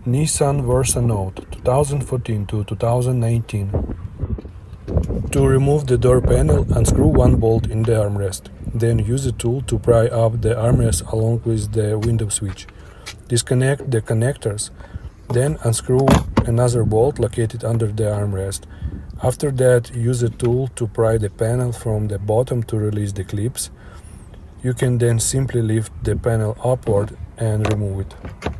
Nissan Versa Note 2014 to 2019. To remove the door panel, unscrew one bolt in the armrest. Then use a tool to pry up the armrest along with the window switch. Disconnect the connectors, then unscrew another bolt located under the armrest. After that, use a tool to pry the panel from the bottom to release the clips. You can then simply lift the panel upward and remove it.